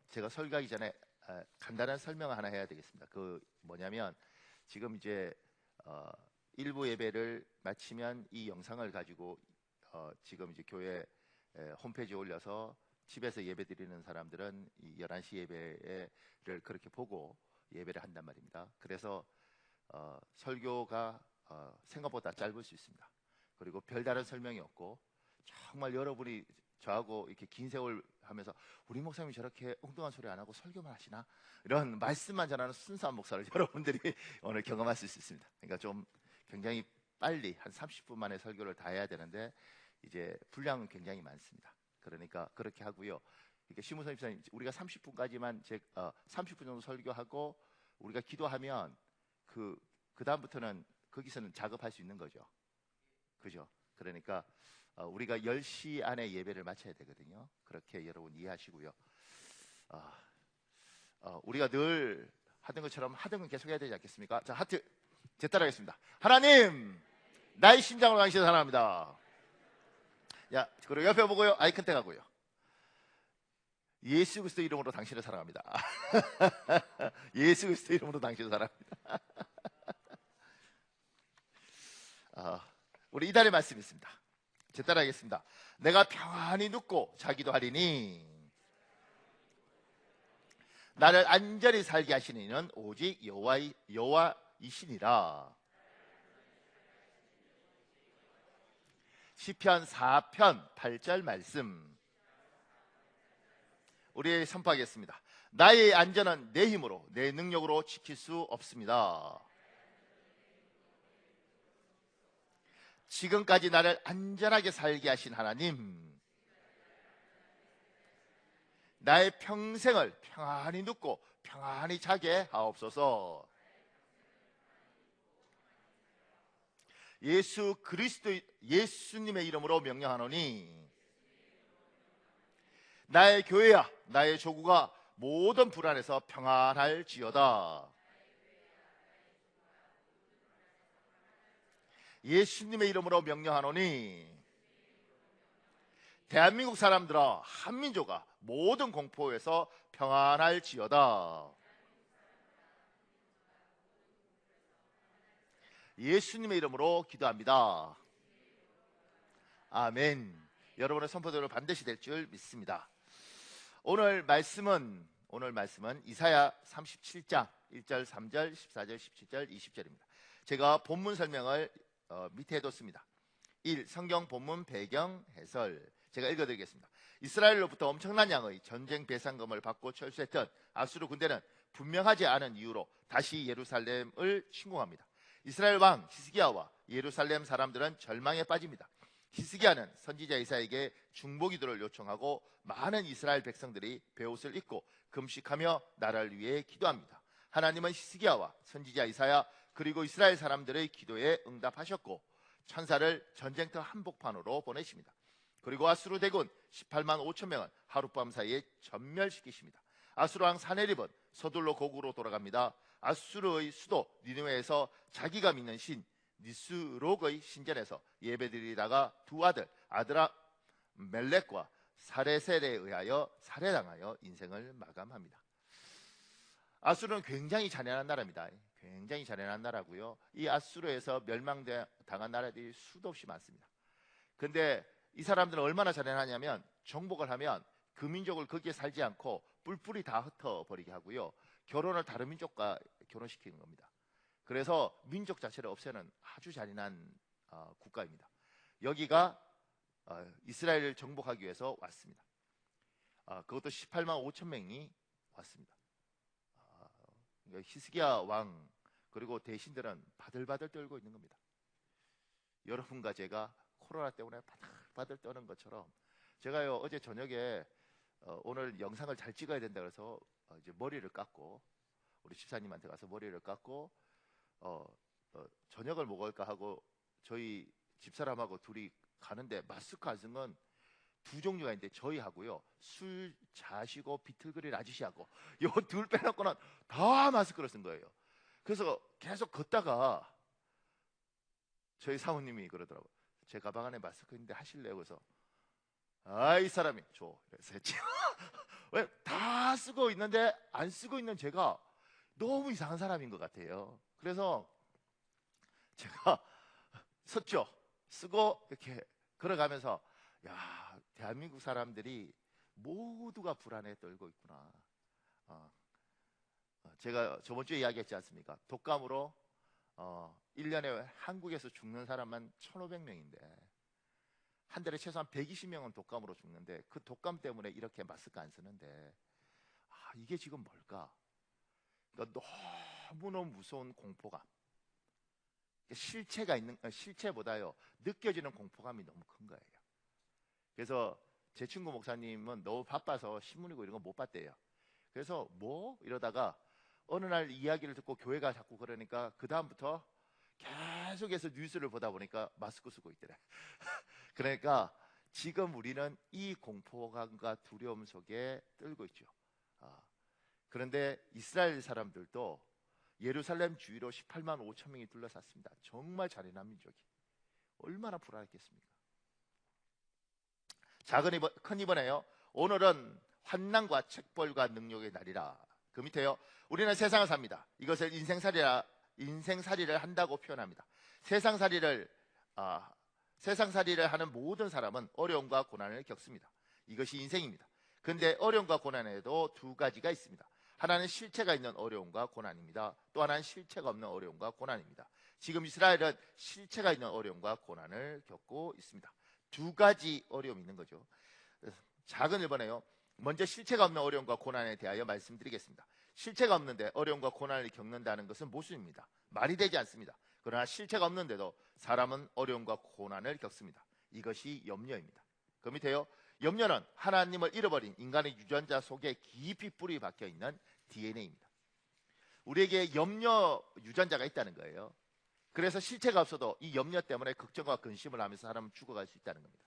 제가 설교하기 전에 간단한 설명을 하나 해야 되겠습니다. 그 뭐냐면 지금 이제 어, 일부 예배를 마치면 이 영상을 가지고 지금 이제 교회 홈페이지에 올려서 집에서 예배 드리는 사람들은 이 11시 예배를 그렇게 보고 예배를 한단 말입니다. 그래서 설교가 생각보다 짧을 수 있습니다. 그리고 별다른 설명이 없고 정말 여러분이 저하고 이렇게 긴 세월 하면서 우리 목사님이 저렇게 엉뚱한 소리 안 하고 설교만 하시나? 이런 말씀만 전하는 순수한 목사를 여러분들이 오늘 경험하실 수 있습니다. 그러니까 좀 굉장히 빨리 한 30분 만에 설교를 다 해야 되는데 이제 분량은 굉장히 많습니다. 그러니까 그렇게 하고요. 이렇게 시무선 집사님 우리가 30분까지만 30분 정도 설교하고 우리가 기도하면 그 다음부터는 거기서는 작업할 수 있는 거죠. 그죠? 그러니까 우리가 10시 안에 예배를 마쳐야 되거든요. 그렇게 여러분 이해하시고요. 우리가 늘 하던 것처럼 하던 건 계속 해야 되지 않겠습니까? 자, 하트 제 따라하겠습니다. 하나님, 나의 심장으로 당신을 사랑합니다. 야, 그리고 옆에 보고요. 아이 컨택하고요. 예수 그리스도 이름으로 당신을 사랑합니다. 예수 그리스도 이름으로 당신을 사랑합니다. 우리 이달의 말씀이 있습니다. 제 따라하겠습니다. 내가 평안히 눕고 자기도 하리니 나를 안전히 살게 하시는 이는 오직 여호와이시니라. 시편 4편 8절 말씀 우리 선포하겠습니다. 나의 안전은 내 힘으로 내 능력으로 지킬 수 없습니다. 지금까지 나를 안전하게 살게 하신 하나님, 나의 평생을 평안히 눕고 평안히 자게 하옵소서. 예수님의 이름으로 명령하노니 나의 교회야 나의 조국아 모든 불안에서 평안할지어다. 예수님의 이름으로 명령하노니 대한민국 사람들아 한민족아 모든 공포에서 평안할지어다. 예수님의 이름으로 기도합니다. 아멘. 여러분의 선포대로 반드시 될 줄 믿습니다. 오늘 말씀은 이사야 37장 1절, 3절, 14절, 17절, 20절입니다. 제가 본문 설명을 밑에 해뒀습니다. 1. 성경 본문 배경 해설. 제가 읽어드리겠습니다. 이스라엘로부터 엄청난 양의 전쟁 배상금을 받고 철수했던 아수르 군대는 분명하지 않은 이유로 다시 예루살렘을 침공합니다. 이스라엘 왕 히스기야와 예루살렘 사람들은 절망에 빠집니다. 히스기야는 선지자 이사야에게 중보기도를 요청하고 많은 이스라엘 백성들이 베옷을 입고 금식하며 나라를 위해 기도합니다. 하나님은 히스기야와 선지자 이사야 그리고 이스라엘 사람들의 기도에 응답하셨고 천사를 전쟁터 한복판으로 보내십니다. 그리고 아수르 대군 18만 5천 명은 하룻밤 사이에 전멸시키십니다. 아수르 왕 사네립은 서둘러 고국으로 돌아갑니다. 아수르의 수도 니느웨에서 자기가 믿는 신 니스록의 신전에서 예배드리다가 두 아드라 멜렉과 사레셀에 의하여 살해당하여 인생을 마감합니다. 아수르는 굉장히 잔인한 나라입니다. 굉장히 잔인한 나라고요. 이 아수르에서 멸망당한 나라들이 수도 없이 많습니다. 그런데 이 사람들은 얼마나 잔인하냐면 정복을 하면 그 민족을 거기에 살지 않고 뿔뿔이 다 흩어버리게 하고요. 결혼을 다른 민족과 결혼시키는 겁니다. 그래서 민족 자체를 없애는 아주 잔인한 국가입니다. 여기가 이스라엘을 정복하기 위해서 왔습니다. 그것도 18만 5천 명이 왔습니다. 히스기야 왕 그리고 대신들은 바들바들 떨고 있는 겁니다. 여러분과 제가 코로나 때문에 바들바들 떠는 것처럼 제가요 어제 저녁에 오늘 영상을 잘 찍어야 된다 그래서 이제 머리를 깎고 우리 집사님한테 가서 머리를 깎고 저녁을 먹을까 하고 저희 집사람하고 둘이 가는데 마스크 안 쓴 건 두 종류가 있는데 저희하고요 술 자시고 비틀거리는 아저씨하고 요 둘 빼놓고는 다 마스크를 쓴 거예요. 그래서 계속 걷다가 저희 사모님이 그러더라고요. 제 가방 안에 마스크 있는데 하실래요? 그래서 아, 이 사람이 줘. 그래서 했지. 왜? 다 쓰고 있는데 안 쓰고 있는 제가 너무 이상한 사람인 것 같아요. 그래서 제가 썼죠. 쓰고 이렇게 걸어가면서 야, 대한민국 사람들이 모두가 불안에 떨고 있구나. 어, 제가 저번 주에 이야기했지 않습니까? 독감으로 1년에 한국에서 죽는 사람만 1,500명인데 한 달에 최소한 120명은 독감으로 죽는데 그 독감 때문에 이렇게 마스크 안 쓰는데 이게 지금 뭘까? 그러니까 너무너무 무서운 공포감. 실체보다요 느껴지는 공포감이 너무 큰 거예요. 그래서 제 친구 목사님은 너무 바빠서 신문이고 이런 거 못 봤대요. 그래서 뭐 이러다가 어느 날 이야기를 듣고 교회가 자꾸 그러니까 그 다음부터 계속해서 뉴스를 보다 보니까 마스크 쓰고 있더래. 그러니까 지금 우리는 이 공포감과 두려움 속에 떨고 있죠. 아, 그런데 이스라엘 사람들도 예루살렘 주위로 18만 5천 명이 둘러쌌습니다. 정말 잔인한 민족이. 얼마나 불안했겠습니까? 큰 이번에요. 오늘은 환난과 책벌과 능력의 날이라. 그 밑에요. 우리는 세상을 삽니다. 이것을 인생살이를 한다고 표현합니다. 세상살이를 하는 모든 사람은 어려움과 고난을 겪습니다. 이것이 인생입니다. 근데 어려움과 고난에도 두 가지가 있습니다. 하나는 실체가 있는 어려움과 고난입니다. 또 하나는 실체가 없는 어려움과 고난입니다. 지금 이스라엘은 실체가 있는 어려움과 고난을 겪고 있습니다. 두 가지 어려움이 있는 거죠. 작은 1번에요. 먼저 실체가 없는 어려움과 고난에 대하여 말씀드리겠습니다. 실체가 없는데 어려움과 고난을 겪는다는 것은 모순입니다. 말이 되지 않습니다. 그러나 실체가 없는데도 사람은 어려움과 고난을 겪습니다. 이것이 염려입니다. 그 밑에요. 염려는 하나님을 잃어버린 인간의 유전자 속에 깊이 뿌리 박혀 있는 DNA입니다. 우리에게 염려 유전자가 있다는 거예요. 그래서 실체가 없어도 이 염려 때문에 걱정과 근심을 하면서 사람은 죽어갈 수 있다는 겁니다.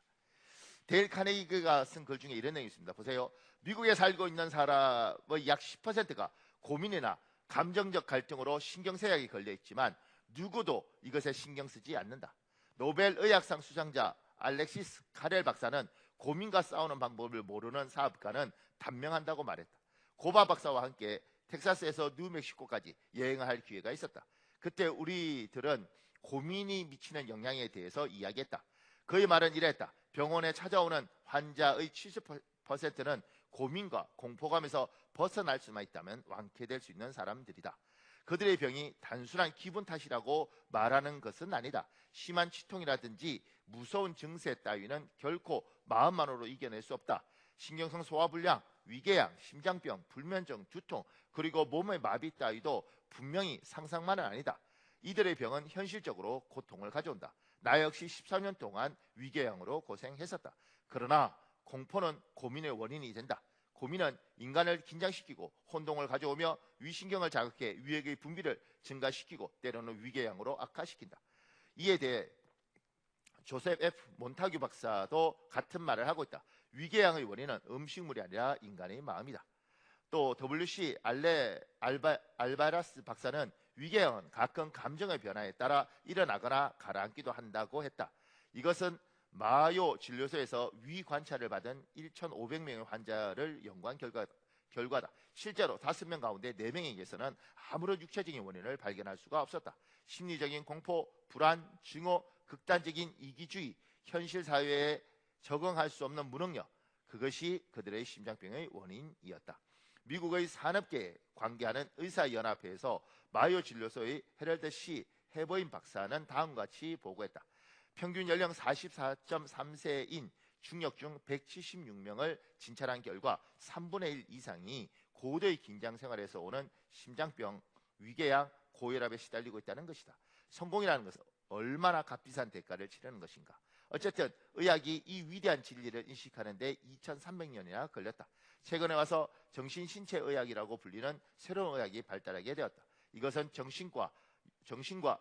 데일 카네기가 쓴 글 중에 이런 내용이 있습니다. 보세요. 미국에 살고 있는 사람의 약 10%가 고민이나 감정적 갈등으로 신경쇠약이 걸려 있지만 누구도 이것에 신경 쓰지 않는다. 노벨 의학상 수상자 알렉시스 카렐 박사는 고민과 싸우는 방법을 모르는 사업가는 단명한다고 말했다. 고바 박사와 함께 텍사스에서 뉴멕시코까지 여행을 할 기회가 있었다. 그때 우리들은 고민이 미치는 영향에 대해서 이야기했다. 그의 말은 이랬다. 병원에 찾아오는 환자의 70%는 고민과 공포감에서 벗어날 수만 있다면 완쾌될 수 있는 사람들이다. 그들의 병이 단순한 기분 탓이라고 말하는 것은 아니다. 심한 치통이라든지 무서운 증세 따위는 결코 마음만으로 이겨낼 수 없다. 신경성 소화불량, 위궤양, 심장병, 불면증, 두통, 그리고 몸의 마비 따위도 분명히 상상만은 아니다. 이들의 병은 현실적으로 고통을 가져온다. 나 역시 13년 동안 위궤양으로 고생했었다. 그러나 공포는 고민의 원인이 된다. 고민은 인간을 긴장시키고 혼동을 가져오며 위신경을 자극해 위액의 분비를 증가시키고 때로는 위궤양으로 악화시킨다. 이에 대해 조셉 F. 몬타규 박사도 같은 말을 하고 있다. 위궤양의 원인은 음식물이 아니라 인간의 마음이다. 또 WC 알바라스 박사는 위궤양은 가끔 감정의 변화에 따라 일어나거나 가라앉기도 한다고 했다. 이것은 마요 진료소에서 위 관찰을 받은 1,500명의 환자를 연구한 결과다. 실제로 5명 가운데 4명에게서는 아무런 육체적인 원인을 발견할 수가 없었다. 심리적인 공포, 불안, 증오, 극단적인 이기주의, 현실 사회에 적응할 수 없는 무능력, 그것이 그들의 심장병의 원인이었다. 미국의 산업계에 관계하는 의사연합회에서 마요 진료소의 헤럴드 C. 해버인 박사는 다음과 같이 보고했다. 평균 연령 44.3세인 중력 중 176명을 진찰한 결과 3분의 1 이상이 고도의 긴장 생활에서 오는 심장병, 위궤양, 고혈압에 시달리고 있다는 것이다. 성공이라는 것은 얼마나 값비싼 대가를 치르는 것인가. 어쨌든 의학이 이 위대한 진리를 인식하는 데 2300년이나 걸렸다. 최근에 와서 정신신체의학이라고 불리는 새로운 의학이 발달하게 되었다. 이것은 정신과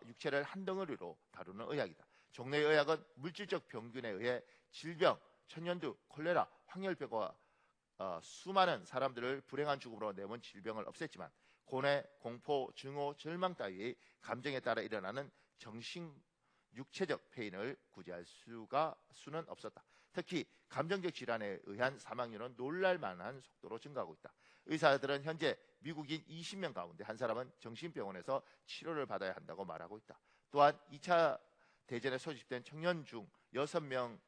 육체를 한 덩어리로 다루는 의학이다. 종래의 의학은 물질적 병균에 의해 질병, 천연두, 콜레라, 황열병과 수많은 사람들을 불행한 죽음으로 내몬 질병을 없앴지만 고뇌, 공포, 증오, 절망 따위의 감정에 따라 일어나는 육체적 폐인을 구제할 수는 없었다. 특히 감정적 질환에 의한 사망률은 놀랄만한 속도로 증가하고 있다. 의사들은 현재 미국인 20명 가운데 한 사람은 정신병원에서 치료를 받아야 한다고 말하고 있다. 또한 2차 대전에 소집된 청년 중 6명의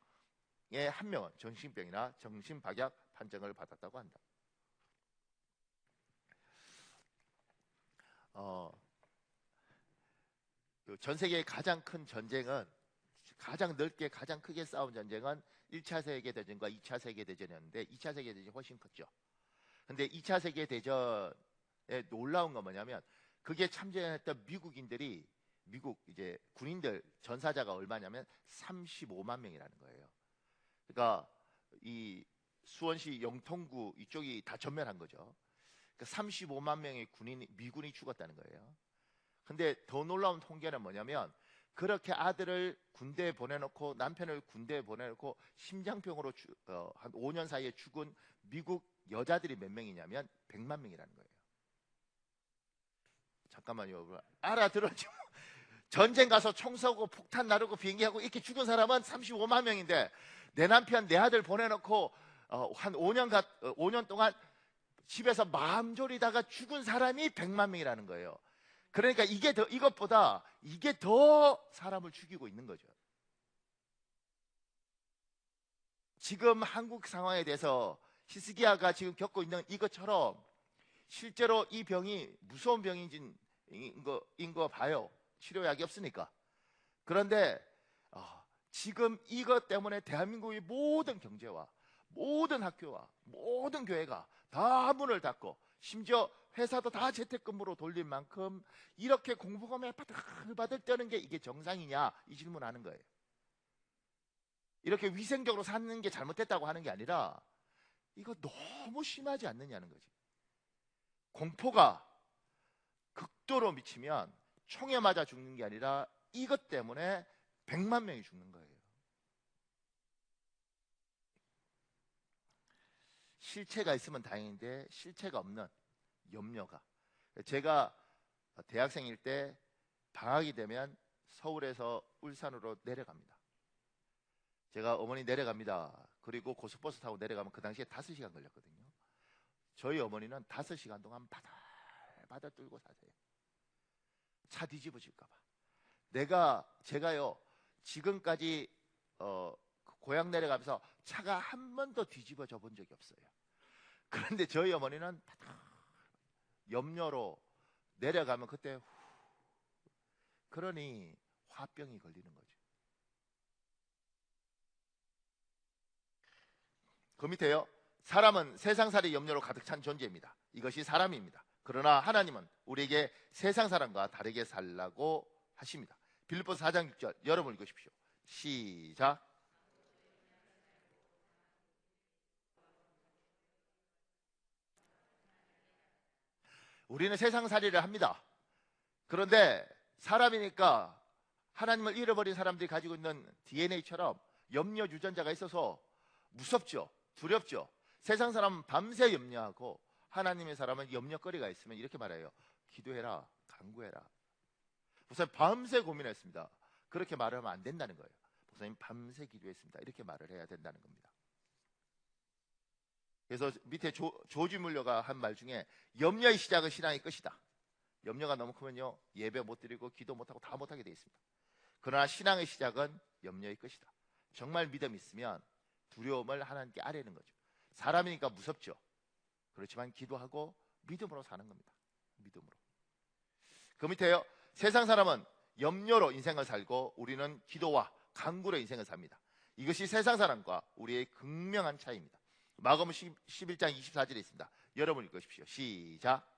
1명은 정신병이나 정신박약 판정을 받았다고 한다. 전 세계의 가장 큰 전쟁은, 가장 넓게 가장 크게 싸운 전쟁은 1차 세계대전과 2차 세계대전이었는데 2차 세계대전이 훨씬 컸죠. 근데 2차 세계대전에 놀라운 건 뭐냐면 그게 참전했던 미국인들이, 미국 이제 군인들 전사자가 얼마냐면 35만 명이라는 거예요. 그러니까 이 수원시 영통구 이쪽이 다 전멸한 거죠. 그러니까 35만 명의 미군이 죽었다는 거예요. 근데 더 놀라운 통계는 뭐냐면 그렇게 아들을 군대에 보내놓고 남편을 군대에 보내놓고 심장병으로 한 5년 사이에 죽은 미국 여자들이 몇 명이냐면 100만 명이라는 거예요. 잠깐만요. 알아들었죠? 전쟁 가서 총 쏘고 폭탄 나르고 비행기하고 이렇게 죽은 사람은 35만 명인데 내 남편 내 아들 보내놓고 한 5년 동안 집에서 마음 졸이다가 죽은 사람이 100만 명이라는 거예요. 그러니까 이것보다 이게 더 사람을 죽이고 있는 거죠. 지금 한국 상황에 대해서 히스기야가 지금 겪고 있는 이것처럼 실제로 이 병이 무서운 병인 거 봐요. 치료약이 없으니까. 그런데 지금 이것 때문에 대한민국의 모든 경제와 모든 학교와 모든 교회가 다 문을 닫고 심지어 회사도 다 재택근무로 돌릴 만큼 이렇게 공포감에 바들바들 떠는 게 이게 정상이냐 이 질문하는 거예요. 이렇게 위생적으로 사는 게 잘못됐다고 하는 게 아니라 이거 너무 심하지 않느냐는 거지. 공포가 극도로 미치면 총에 맞아 죽는 게 아니라 이것 때문에 100만 명이 죽는 거예요. 실체가 있으면 다행인데 실체가 없는 염려가. 제가 대학생일 때 방학이 되면 서울에서 울산으로 내려갑니다. 제가 어머니 내려갑니다. 그리고 고속버스 타고 내려가면 그 당시에 5시간 걸렸거든요. 저희 어머니는 5시간 동안 바들 떨고 사세요. 차 뒤집어질까 봐. 제가요 지금까지 고향 내려가면서 차가 한 번도 뒤집어져 본 적이 없어요. 그런데 저희 어머니는 염려로 내려가면 그때 그러니 화병이 걸리는 거죠. 그 밑에요. 사람은 세상살이 염려로 가득 찬 존재입니다. 이것이 사람입니다. 그러나 하나님은 우리에게 세상 사람과 다르게 살라고 하십니다. 빌립보서 4장 6절 여러분 읽으십시오. 시작. 우리는 세상살이를 합니다. 그런데 사람이니까 하나님을 잃어버린 사람들이 가지고 있는 DNA처럼 염려 유전자가 있어서 무섭죠. 두렵죠. 세상 사람은 밤새 염려하고 하나님의 사람은 염려거리가 있으면 이렇게 말해요. 기도해라, 간구해라. 목사님 밤새 고민했습니다. 그렇게 말하면 안 된다는 거예요. 목사님 밤새 기도했습니다. 이렇게 말을 해야 된다는 겁니다. 그래서 밑에 조지 물러가 한 말 중에 염려의 시작은 신앙의 끝이다. 염려가 너무 크면요 예배 못 드리고 기도 못하고 다 못하게 돼 있습니다. 그러나 신앙의 시작은 염려의 끝이다. 정말 믿음이 있으면 두려움을 하나님께 아뢰는 거죠. 사람이니까 무섭죠. 그렇지만 기도하고 믿음으로 사는 겁니다. 믿음으로. 그 밑에요. 세상 사람은 염려로 인생을 살고 우리는 기도와 간구로 인생을 삽니다. 이것이 세상 사람과 우리의 극명한 차이입니다. 마가복음 11장 24절에 있습니다. 여러분 읽으십시오. 시작.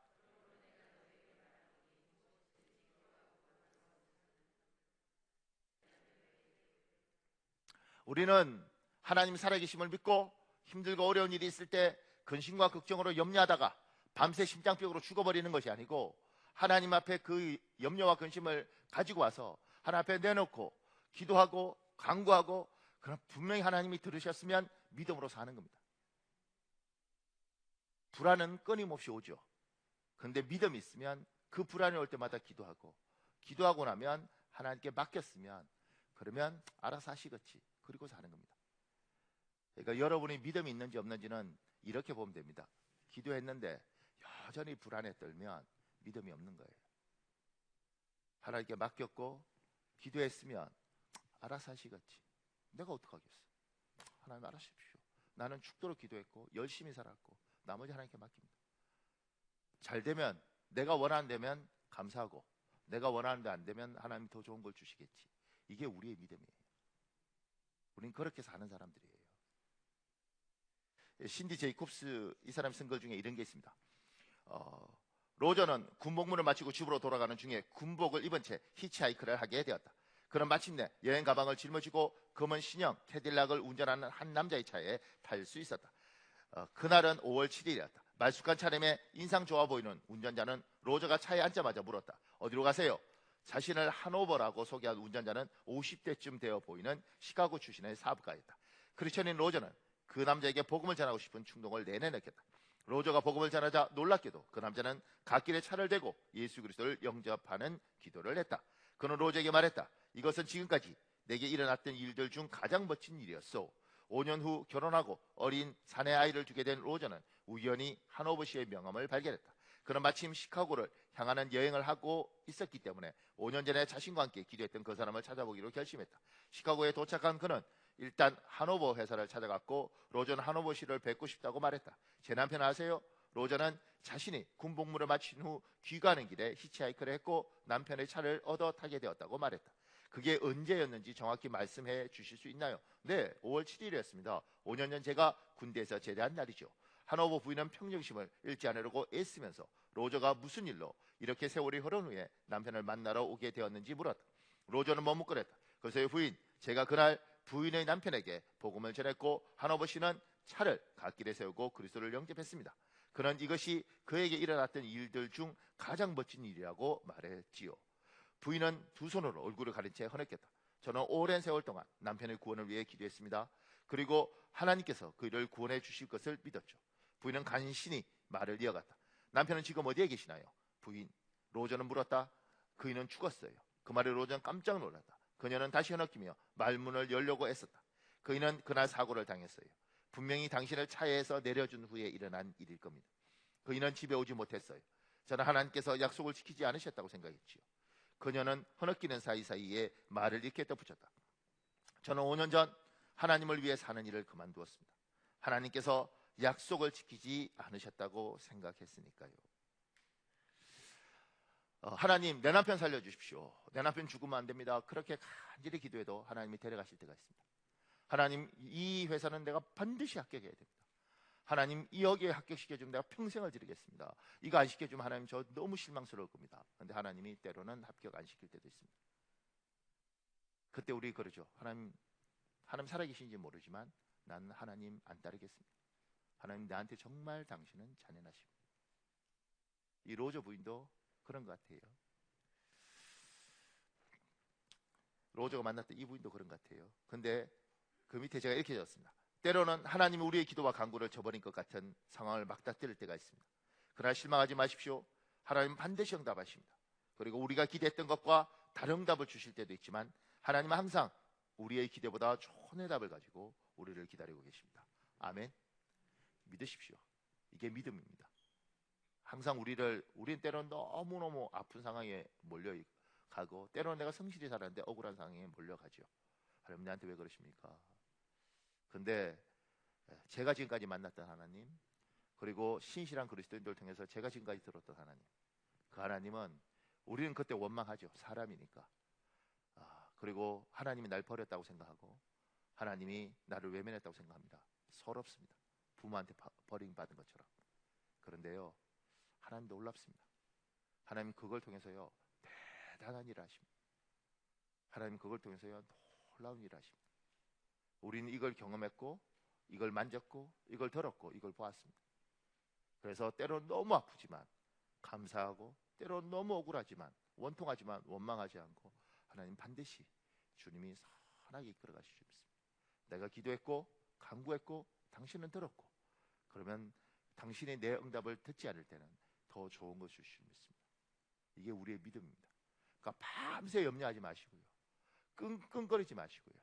우리는 하나님 살아계심을 믿고 힘들고 어려운 일이 있을 때 근심과 걱정으로 염려하다가 밤새 심장병으로 죽어버리는 것이 아니고 하나님 앞에 그 염려와 근심을 가지고 와서 하나님 앞에 내놓고 기도하고 간구하고 그럼 분명히 하나님이 들으셨으면 믿음으로 사는 겁니다. 불안은 끊임없이 오죠. 그런데 믿음이 있으면 그 불안이 올 때마다 기도하고 나면 하나님께 맡겼으면 그러면 알아서 하시겠지. 그리고 사는 겁니다. 그러니까 여러분이 믿음이 있는지 없는지는 이렇게 보면 됩니다. 기도했는데 여전히 불안에 떨면 믿음이 없는 거예요. 하나님께 맡겼고 기도했으면 알아서 하시겠지. 내가 어떡하겠어. 하나님 알아주십시오. 나는 죽도록 기도했고 열심히 살았고 나머지 하나님께 맡깁니다. 잘 되면 내가 원하는 되면 감사하고 내가 원하는 데 안 되면 하나님이 더 좋은 걸 주시겠지. 이게 우리의 믿음이에요. 우린 그렇게 사는 사람들이에요. 신디 제이콥스 이 사람 쓴 글 중에 이런 게 있습니다. 로저는 군복무를 마치고 집으로 돌아가는 중에 군복을 입은 채 히치하이크를 하게 되었다. 그는 마침내 여행 가방을 짊어지고 검은 신형 캐딜락을 운전하는 한 남자의 차에 탈 수 있었다. 그날은 5월 7일이었다. 말쑥한 차림에 인상 좋아 보이는 운전자는 로저가 차에 앉자마자 물었다. 어디로 가세요? 자신을 하노버라고 소개한 운전자는 50대쯤 되어 보이는 시카고 출신의 사업가였다. 크리스천인 로저는 그 남자에게 복음을 전하고 싶은 충동을 내내 느꼈다. 로저가 복음을 전하자 놀랍게도 그 남자는 갓길에 차를 대고 예수 그리스도를 영접하는 기도를 했다. 그는 로저에게 말했다. 이것은 지금까지 내게 일어났던 일들 중 가장 멋진 일이었어. 5년 후 결혼하고 어린 사내 아이를 두게 된 로저는 우연히 하노버시의 명함을 발견했다. 그는 마침 시카고를 향하는 여행을 하고 있었기 때문에 5년 전에 자신과 함께 기도했던 그 사람을 찾아보기로 결심했다. 시카고에 도착한 그는 일단 하노버 회사를 찾아갔고 로저는 하노버시를 뵙고 싶다고 말했다. 제 남편 아세요? 로저는 자신이 군복무를 마친 후 귀가하는 길에 히치하이크를 했고 남편의 차를 얻어 타게 되었다고 말했다. 그게 언제였는지 정확히 말씀해 주실 수 있나요? 네, 5월 7일이었습니다. 5년 전 제가 군대에서 제대한 날이죠. 하노버 부인은 평정심을 잃지 않으려고 애쓰면서 로저가 무슨 일로 이렇게 세월이 흐른 후에 남편을 만나러 오게 되었는지 물었다. 로저는 머뭇거렸다. 그래서 부인, 제가 그날 부인의 남편에게 복음을 전했고 하노버 씨는 차를 갓길에 세우고 그리스도를 영접했습니다. 그는 이것이 그에게 일어났던 일들 중 가장 멋진 일이라고 말했지요. 부인은 두 손으로 얼굴을 가린 채 헌했겠다. 저는 오랜 세월 동안 남편의 구원을 위해 기도했습니다. 그리고 하나님께서 그를 구원해 주실 것을 믿었죠. 부인은 간신히 말을 이어갔다. 남편은 지금 어디에 계시나요? 부인, 로저는 물었다. 그이는 죽었어요. 그 말에 로저는 깜짝 놀랐다. 그녀는 다시 흐느끼며 말문을 열려고 애썼다. 그이는 그날 사고를 당했어요. 분명히 당신을 차에서 내려준 후에 일어난 일일 겁니다. 그이는 집에 오지 못했어요. 저는 하나님께서 약속을 지키지 않으셨다고 생각했지요. 그녀는 흐느끼는 사이사이에 말을 이렇게 덧붙였다. 저는 5년 전 하나님을 위해 사는 일을 그만두었습니다. 하나님께서 약속을 지키지 않으셨다고 생각했으니까요. 하나님, 내 남편 살려주십시오. 내 남편 죽으면 안 됩니다. 그렇게 간절히 기도해도 하나님이 데려가실 때가 있습니다. 하나님, 이 회사는 내가 반드시 합격해야 됩니다. 하나님, 여기에 합격시켜주면 내가 평생을 드리겠습니다. 이거 안 시켜주면 하나님 저 너무 실망스러울 겁니다. 그런데 하나님이 때로는 합격 안 시킬 때도 있습니다. 그때 우리 그러죠. 하나님 살아계신지 모르지만 나는 하나님 안 따르겠습니다. 하나님, 나한테 정말 당신은 잔인하십니다. 이 로저 부인도 그런 것 같아요. 로저가 만났던 이 부인도 그런 것 같아요. 근데 그 밑에 제가 이렇게 적었습니다. 때로는 하나님이 우리의 기도와 간구를 저버린 것 같은 상황을 맞닥뜨릴 때가 있습니다. 그러나 실망하지 마십시오. 하나님 반드시 응답하십니다. 그리고 우리가 기대했던 것과 다른 응답을 주실 때도 있지만 하나님은 항상 우리의 기대보다 좋은 해답을 가지고 우리를 기다리고 계십니다. 아멘. 믿으십시오. 이게 믿음입니다. 항상 우리는 때로는 너무너무 아픈 상황에 몰려가고 때로는 내가 성실히 살았는데 억울한 상황에 몰려가죠. 하나님, 나한테 왜 그러십니까? 근데 제가 지금까지 만났던 하나님, 그리고 신실한 그리스도인들을 통해서 제가 지금까지 들었던 하나님, 그 하나님은 우리는 그때 원망하죠. 사람이니까. 그리고 하나님이 날 버렸다고 생각하고 하나님이 나를 외면했다고 생각합니다. 서럽습니다. 부모한테 버림받은 것처럼. 그런데요, 하나님 놀랍습니다. 하나님 그걸 통해서요 대단한 일을 하십니다. 하나님 그걸 통해서요 놀라운 일을 하십니다. 우리는 이걸 경험했고 이걸 만졌고 이걸 들었고 이걸 보았습니다. 그래서 때로는 너무 아프지만 감사하고 때로는 너무 억울하지만 원통하지만 원망하지 않고 하나님 반드시 주님이 선하게 이끌어 가실 줄 믿습니다. 내가 기도했고 간구했고 당신은 들었고 그러면 당신이 내 응답을 듣지 않을 때는 더 좋은 것을 주실 줄 믿습니다. 이게 우리의 믿음입니다. 그러니까 밤새 염려하지 마시고요. 끙끙거리지 마시고요.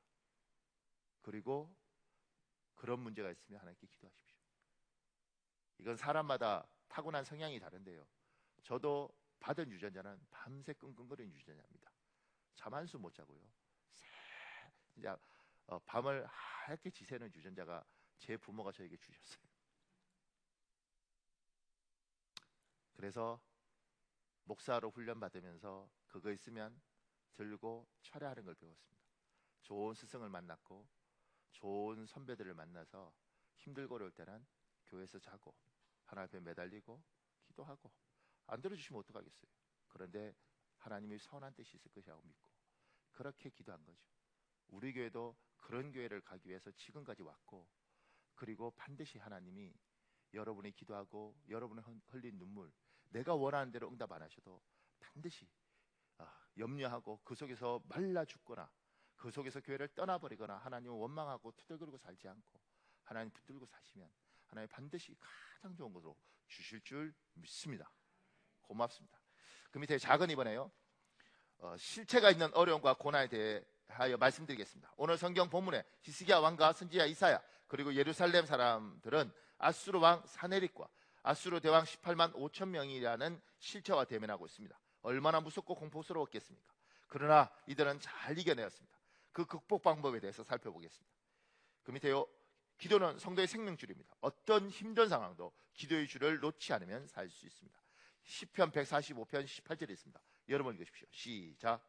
그리고 그런 문제가 있으면 하나님께 기도하십시오. 이건 사람마다 타고난 성향이 다른데요. 저도 받은 유전자는 밤새 끙끙거리는 유전자입니다. 잠 한숨 못 자고요. 진짜 밤을 하얗게 지새는 유전자가 제 부모가 저에게 주셨어요. 그래서 목사로 훈련받으면서 그거 있으면 들고 철회하는 걸 배웠습니다. 좋은 스승을 만났고 좋은 선배들을 만나서 힘들고 어려울 때는 교회에서 자고 하나님 앞에 매달리고 기도하고 안 들어주시면 어떡하겠어요. 그런데 하나님의 선한 뜻이 있을 것이라고 믿고 그렇게 기도한 거죠. 우리 교회도 그런 교회를 가기 위해서 지금까지 왔고, 그리고 반드시 하나님이 여러분이 기도하고 여러분이 흘린 눈물, 내가 원하는 대로 응답 안 하셔도 반드시 염려하고 그 속에서 말라 죽거나 그 속에서 교회를 떠나버리거나 하나님을 원망하고 투덜거리고 살지 않고 하나님 붙들고 사시면 하나님 반드시 가장 좋은 것으로 주실 줄 믿습니다. 고맙습니다. 그 밑에 작은 이번에요, 실체가 있는 어려움과 고난에 대하여 말씀드리겠습니다. 오늘 성경 본문에 히스기야 왕과 선지자 이사야 그리고 예루살렘 사람들은 아수르 왕 사네립과 아수르 대왕 18만 5천 명이라는 실체와 대면하고 있습니다. 얼마나 무섭고 공포스러웠겠습니까? 그러나 이들은 잘 이겨내었습니다. 그 극복 방법에 대해서 살펴보겠습니다. 그 밑에요, 기도는 성도의 생명줄입니다. 어떤 힘든 상황도 기도의 줄을 놓지 않으면 살 수 있습니다. 시편 145편 18절에 있습니다. 여러분 읽으십시오. 시작.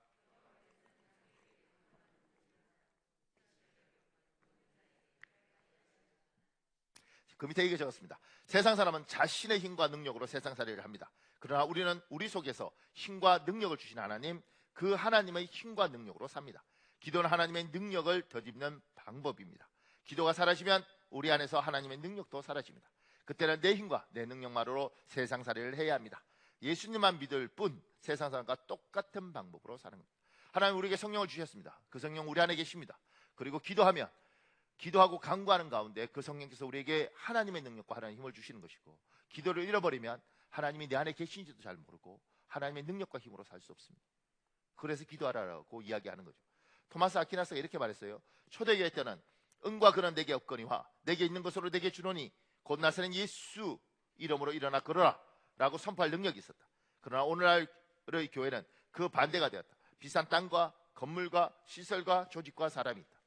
그 밑에 이게 적었습니다. 세상 사람은 자신의 힘과 능력으로 세상살이를 합니다. 그러나 우리는 우리 속에서 힘과 능력을 주신 하나님, 그 하나님의 힘과 능력으로 삽니다. 기도는 하나님의 능력을 덧입는 방법입니다. 기도가 사라지면 우리 안에서 하나님의 능력도 사라집니다. 그때는 내 힘과 내 능력만으로 세상살이를 해야 합니다. 예수님만 믿을 뿐 세상 사람과 똑같은 방법으로 사는 겁니다. 하나님 우리에게 성령을 주셨습니다. 그 성령 우리 안에 계십니다. 그리고 기도하면, 기도하고 간구하는 가운데 그 성령께서 우리에게 하나님의 능력과 하나님의 힘을 주시는 것이고, 기도를 잃어버리면 하나님이 내 안에 계신지도 잘 모르고 하나님의 능력과 힘으로 살 수 없습니다. 그래서 기도하라고 이야기하는 거죠. 토마스 아퀴나스가 이렇게 말했어요. 초대교회 때는 은과 금은 내게 없거니와 내게 있는 것으로 내게 주노니 곧 나서는 예수 이름으로 일어나 걸어라 라고 선포할 능력이 있었다. 그러나 오늘날의 교회는 그 반대가 되었다. 비싼 땅과 건물과 시설과 조직과 사람이 있다.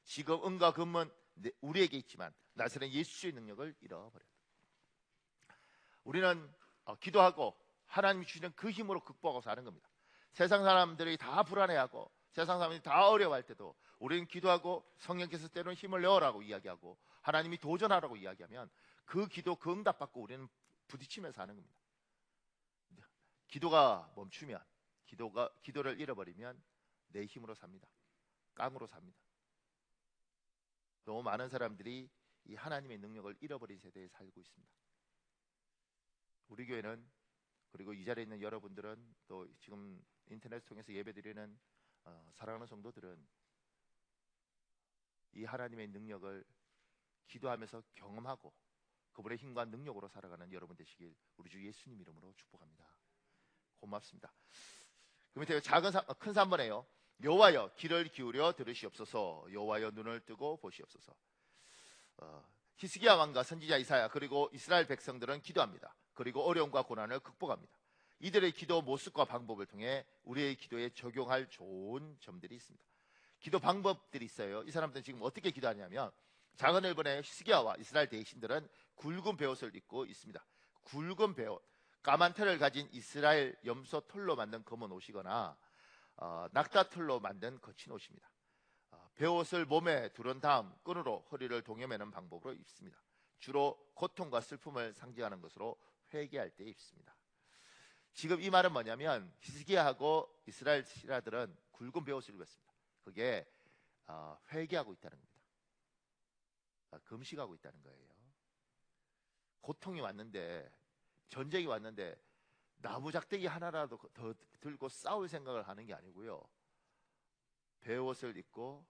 지금 은과 금은 우리에게 있지만 나서는 예수의 능력을 잃어버렸다. 우리는 기도하고 하나님이 주시는 그 힘으로 극복하고 사는 겁니다. 세상 사람들이 다 불안해하고 세상 사람들이 다 어려워할 때도 우리는 기도하고 성령께서 때로는 힘을 내어라고 이야기하고 하나님이 도전하라고 이야기하면 그 기도, 그 응답 받고 우리는 부딪히면서 사는 겁니다. 기도가 멈추면, 기도를 잃어버리면 내 힘으로 삽니다. 깡으로 삽니다. 너무 많은 사람들이 이 하나님의 능력을 잃어버린 세대에 살고 있습니다. 우리 교회는, 그리고 이 자리에 있는 여러분들은, 또 지금 인터넷 통해서 예배드리는 사랑하는 성도들은 이 하나님의 능력을 기도하면서 경험하고 그분의 힘과 능력으로 살아가는 여러분 되시길 우리 주 예수님 이름으로 축복합니다. 고맙습니다. 그 밑에 큰 3번에요. 여호와여 귀를 기울여 들으시옵소서. 여호와여 눈을 뜨고 보시옵소서. 히스기야 왕과 선지자 이사야 그리고 이스라엘 백성들은 기도합니다. 그리고 어려움과 고난을 극복합니다. 이들의 기도 모습과 방법을 통해 우리의 기도에 적용할 좋은 점들이 있습니다. 기도 방법들이 있어요. 이 사람들은 지금 어떻게 기도하냐면, 작은 일본의 히스기야와 이스라엘 대신들은 굵은 베옷을 입고 있습니다. 굵은 베옷, 까만 털을 가진 이스라엘 염소 털로 만든 검은 옷이거나 낙타 털로 만든 거친 옷입니다. 베옷을 몸에 두른 다음 끈으로 허리를 동여매는 방법으로 입습니다. 주로 고통과 슬픔을 상징하는 것으로 회개할 때 입습니다. 지금 이 말은 뭐냐면, 히스기야하고 이스라엘 신하들은 굵은 베옷을 입었습니다. 그게 회개하고 있다는 겁니다. 금식하고 있다는 거예요. 고통이 왔는데, 전쟁이 왔는데 나무 작대기 하나라도 더 들고 싸울 생각을 하는 게 아니고요, 베옷을 입고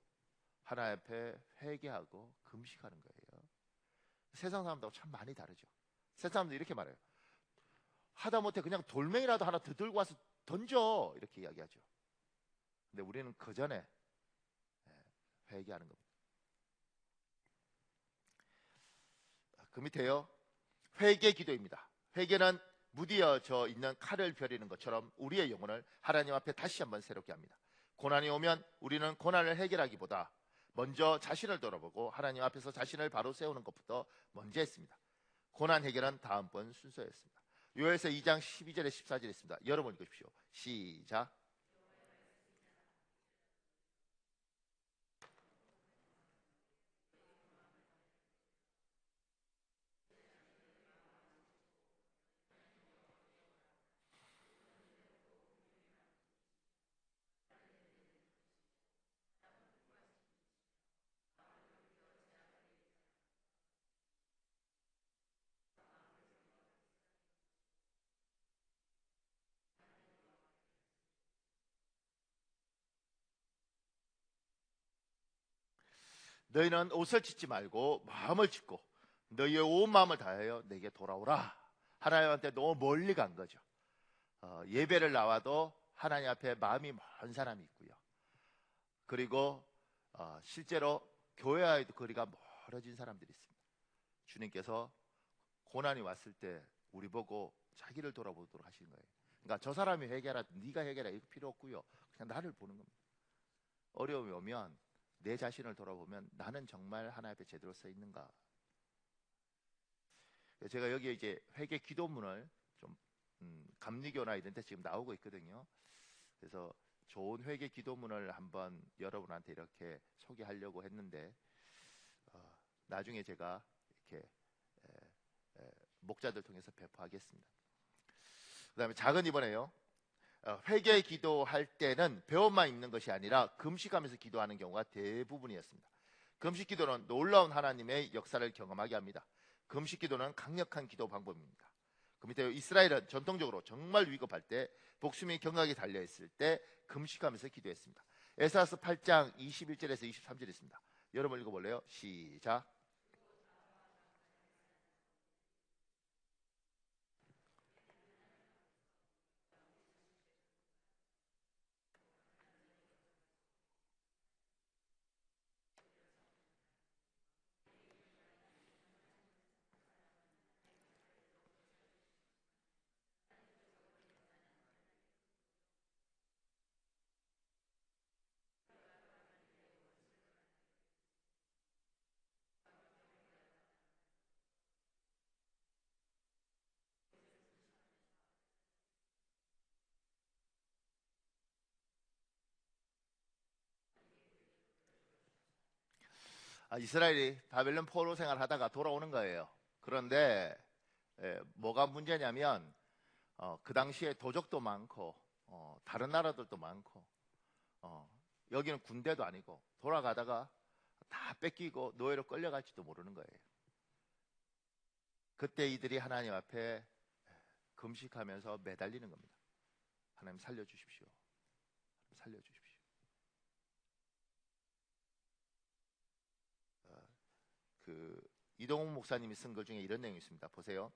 하나님 앞에 회개하고 금식하는 거예요. 세상 사람들하고 참 많이 다르죠. 세상 사람들 이렇게 말해요. 하다못해 그냥 돌멩이라도 하나 더 들고 와서 던져, 이렇게 이야기하죠. 근데 우리는 그 전에 회개하는 겁니다. 그 밑에요. 회개 기도입니다. 회개는 무디어져 있는 칼을 벼리는 것처럼 우리의 영혼을 하나님 앞에 다시 한번 새롭게 합니다. 고난이 오면 우리는 고난을 해결하기보다 먼저 자신을 돌아보고 하나님 앞에서 자신을 바로 세우는 것부터 먼저 했습니다. 고난 해결은 다음번 순서였습니다. 요엘서 2장 12절에 14절에 있습니다. 여러분 읽으십시오. 시작. 너희는 옷을 찢지 말고 마음을 찢고 너희의 온 마음을 다하여 내게 돌아오라. 하나님한테 너무 멀리 간 거죠. 예배를 나와도 하나님 앞에 마음이 먼 사람이 있고요. 그리고 실제로 교회와의 거리가 멀어진 사람들이 있습니다. 주님께서 고난이 왔을 때 우리 보고 자기를 돌아보도록 하시는 거예요. 그러니까 저 사람이 해결하, 네가 해결해, 이거 필요 없고요. 그냥 나를 보는 겁니다. 어려움이 오면 내 자신을 돌아보면 나는 정말 하나님 앞에 제대로 서 있는가. 제가 여기에 이제 회개 기도문을 좀 감리교나 이런 데 지금 나오고 있거든요. 그래서 좋은 회개 기도문을 한번 여러분한테 이렇게 소개하려고 했는데 나중에 제가 이렇게 목자들 통해서 배포하겠습니다. 그 다음에 작은 이번에요. 회개 기도할 때는 배움만 있는 것이 아니라 금식하면서 기도하는 경우가 대부분이었습니다. 금식 기도는 놀라운 하나님의 역사를 경험하게 합니다. 금식 기도는 강력한 기도 방법입니다. 그 밑에 이스라엘은 전통적으로 정말 위급할 때 목숨이 경각에 달려있을 때 금식하면서 기도했습니다. 에사야서 8장 21절에서 23절 있습니다. 여러분 읽어볼래요? 시작. 이스라엘이 바벨론 포로 생활하다가 돌아오는 거예요. 그런데 뭐가 문제냐면 그 당시에 도적도 많고 다른 나라들도 많고 여기는 군대도 아니고 돌아가다가 다 뺏기고 노예로 끌려갈지도 모르는 거예요. 그때 이들이 하나님 앞에 금식하면서 매달리는 겁니다. 하나님 살려주십시오. 살려주십시오. 이동욱 목사님이 쓴 글 중에 이런 내용이 있습니다. 보세요.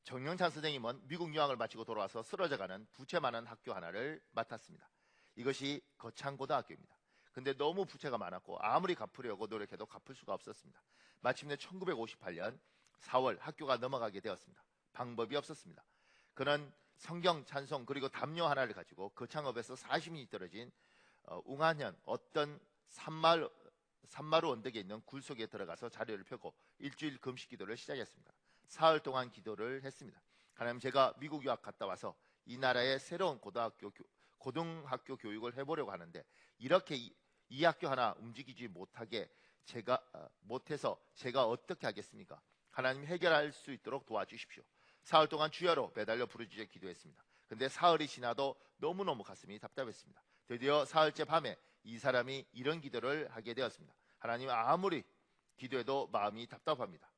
정영찬 선생님은 미국 유학을 마치고 돌아와서 쓰러져가는 부채 많은 학교 하나를 맡았습니다. 이것이 거창고등학교입니다. 근데 너무 부채가 많았고 아무리 갚으려고 노력해도 갚을 수가 없었습니다. 마침내 1958년 4월 학교가 넘어가게 되었습니다. 방법이 없었습니다. 그는 성경, 찬송 그리고 담요 하나를 가지고 거창읍에서 40인이 떨어진 웅한현 어떤 산마루 언덕에 있는 굴 속에 들어가서 자리를 펴고 일주일 금식 기도를 시작했습니다. 사흘 동안 기도를 했습니다. 하나님, 제가 미국 유학 갔다 와서 이 나라의 새로운 고등학교 교육을 해보려고 하는데 이렇게 이 학교 하나 움직이지 못해서 제가 어떻게 하겠습니까? 하나님, 해결할 수 있도록 도와주십시오. 사흘 동안 주여로 매달려 부르짖어 기도했습니다. 근데 사흘이 지나도 너무너무 가슴이 답답했습니다. 드디어 사흘째 밤에 이 사람이 이런 기도를 하게 되었습니다. 하나님, 아무리 기도해도 마음이 답답합니다.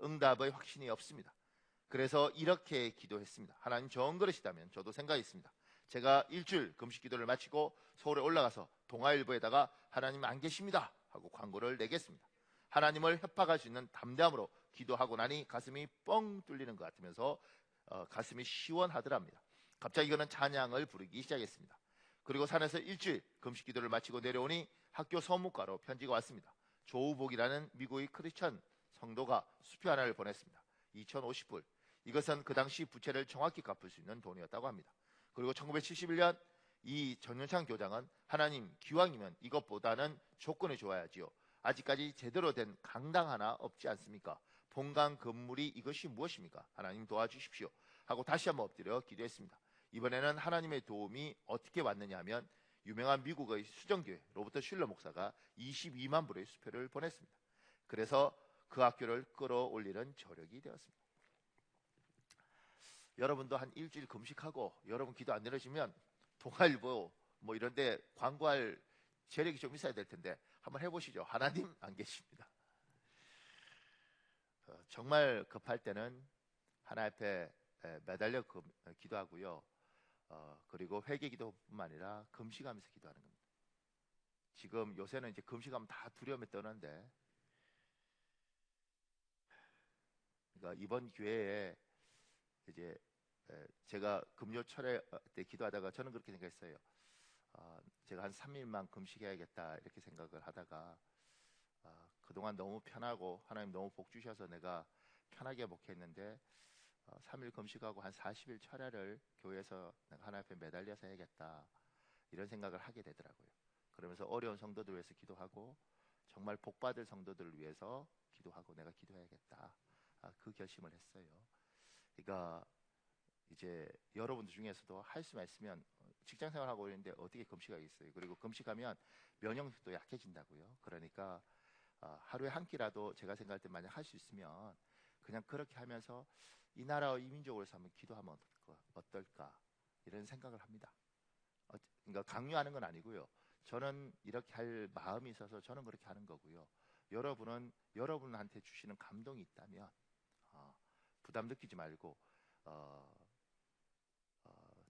응답의 확신이 없습니다. 그래서 이렇게 기도했습니다. 하나님, 좋은 그릇이다면 저도 생각했습니다. 제가 일주일 금식 기도를 마치고 서울에 올라가서 동아일보에다가 하나님 안 계십니다 하고 광고를 내겠습니다. 하나님을 협박할 수 있는 담대함으로 기도하고 나니 가슴이 뻥 뚫리는 것 같으면서 가슴이 시원하더랍니다. 갑자기 그는 찬양을 부르기 시작했습니다. 그리고 산에서 일주일 금식 기도를 마치고 내려오니 학교 서무과로 편지가 왔습니다. 조우복이라는 미국의 크리스천 성도가 수표 하나를 보냈습니다. 2,050불. 이것은 그 당시 부채를 정확히 갚을 수 있는 돈이었다고 합니다. 그리고 1971년 이 전윤창 교장은 하나님 기왕이면 이것보다는 조건이 좋아야지요. 아직까지 제대로 된 강당 하나 없지 않습니까? 본강 건물이 이것이 무엇입니까? 하나님 도와주십시오 하고 다시 한번 엎드려 기도했습니다. 이번에는 하나님의 도움이 어떻게 왔느냐 하면 유명한 미국의 수정교회 로버트 슐러 목사가 22만 불의 수표를 보냈습니다. 그래서 그 학교를 끌어올리는 저력이 되었습니다. 여러분도 한 일주일 금식하고 여러분 기도 안 내려지면 동아일보 뭐 이런데 광고할 재력이 좀 있어야 될 텐데 한번 해보시죠. 하나님 안 계십니다. 정말 급할 때는 하나님 앞에 매달려 기도하고요. 그리고 회개 기도뿐만 아니라 금식하면서 기도하는 겁니다. 지금 요새는 이제 금식하면 다 두려움에 떠는데, 그러니까 이번 기회에 이제 제가 금요철에 때 기도하다가 저는 그렇게 생각했어요. 제가 한 3일만 금식해야겠다 이렇게 생각을 하다가 그동안 너무 편하고 하나님 너무 복 주셔서 내가 편하게 목했는데 3일 금식하고 한 40일 철야를 교회에서 내가 하나님 앞에 매달려서 해야겠다 이런 생각을 하게 되더라고요. 그러면서 어려운 성도들 위해서 기도하고 정말 복받을 성도들을 위해서 기도하고 내가 기도해야겠다 그 결심을 했어요. 그러니까 이제 여러분들 중에서도 할 수만 있으면 직장 생활하고 있는데 어떻게 금식하겠어요. 그리고 금식하면 면역력도 약해진다고요. 그러니까 하루에 한 끼라도 제가 생각할 때 만약 할 수 있으면 그냥 그렇게 하면서 이 나라와 이 민족을 위해서 기도하면 어떨까 이런 생각을 합니다. 그러니까 강요하는 건 아니고요. 저는 이렇게 할 마음이 있어서 저는 그렇게 하는 거고요. 여러분은 여러분한테 주시는 감동이 있다면 부담 느끼지 말고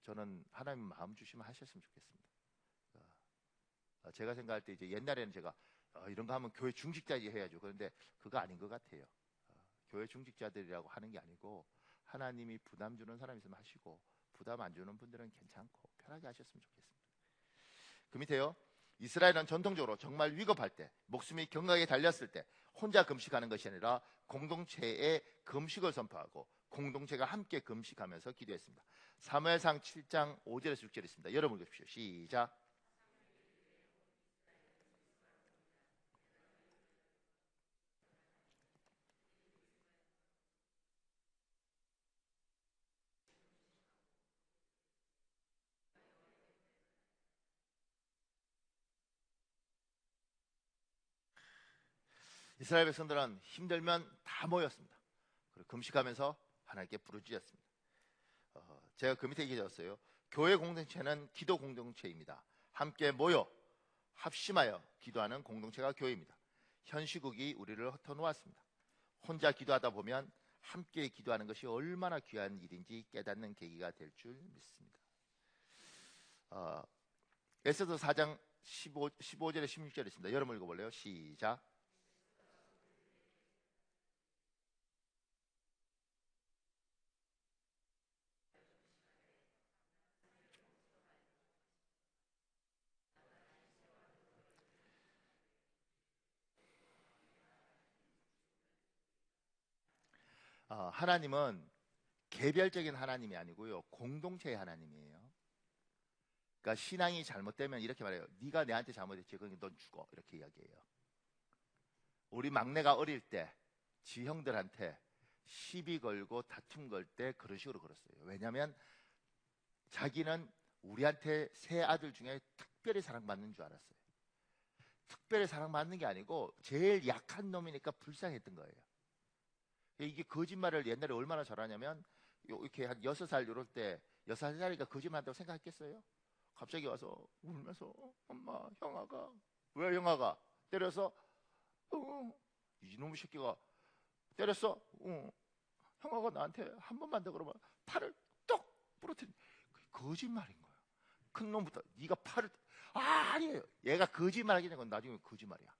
저는 하나님 마음 주시면 하셨으면 좋겠습니다. 제가 생각할 때 이제 옛날에는 제가 이런 거 하면 교회 중직자들이 해야죠. 그런데 그거 아닌 것 같아요. 교회 중직자들이라고 하는 게 아니고 하나님이 부담 주는 사람 있으면 하시고 부담 안 주는 분들은 괜찮고 편하게 하셨으면 좋겠습니다. 그 밑에요. 이스라엘은 전통적으로 정말 위급할 때 목숨이 경각에 달렸을 때 혼자 금식하는 것이 아니라 공동체의 금식을 선포하고 공동체가 함께 금식하면서 기도했습니다. 사무엘상 7장 5절에서 6절에 있습니다. 여러분 읽으십시오. 시작. 이스라엘 백성들은 힘들면 다 모였습니다. 그리고 금식하면서 하나님께 부르짖었습니다. 제가 그 밑에 얘기했어요. 교회 공동체는 기도 공동체입니다. 함께 모여 합심하여 기도하는 공동체가 교회입니다. 현 시국이 우리를 흩어놓았습니다. 혼자 기도하다 보면 함께 기도하는 것이 얼마나 귀한 일인지 깨닫는 계기가 될 줄 믿습니다. 에스더 4장 15절에 16절에 있습니다. 여러분 읽어볼래요? 시작. 하나님은 개별적인 하나님이 아니고요, 공동체의 하나님이에요. 그러니까 신앙이 잘못되면 이렇게 말해요. 네가 내한테 잘못했지, 그러니까 넌 죽어, 이렇게 이야기해요. 우리 막내가 어릴 때 지 형들한테 시비 걸고 다툼 걸 때 그런 식으로 걸었어요. 왜냐하면 자기는 우리한테 세 아들 중에 특별히 사랑받는 줄 알았어요. 특별히 사랑받는 게 아니고 제일 약한 놈이니까 불쌍했던 거예요. 이게 거짓말을 옛날에 얼마나 잘하냐면 이렇게 한 6살 이럴 때 6살짜리가 거짓말한다고 생각했겠어요? 갑자기 와서 울면서 엄마 형아가 왜 형아가 때려서 이놈의 새끼가 때렸어? 형아가 나한테 한 번만 더 그러면 팔을 똑 부러뜨린 거짓말인 거야. 큰 놈부터 네가 팔을 아니에요. 얘가 거짓말하기 전에 나중에 거짓말이야.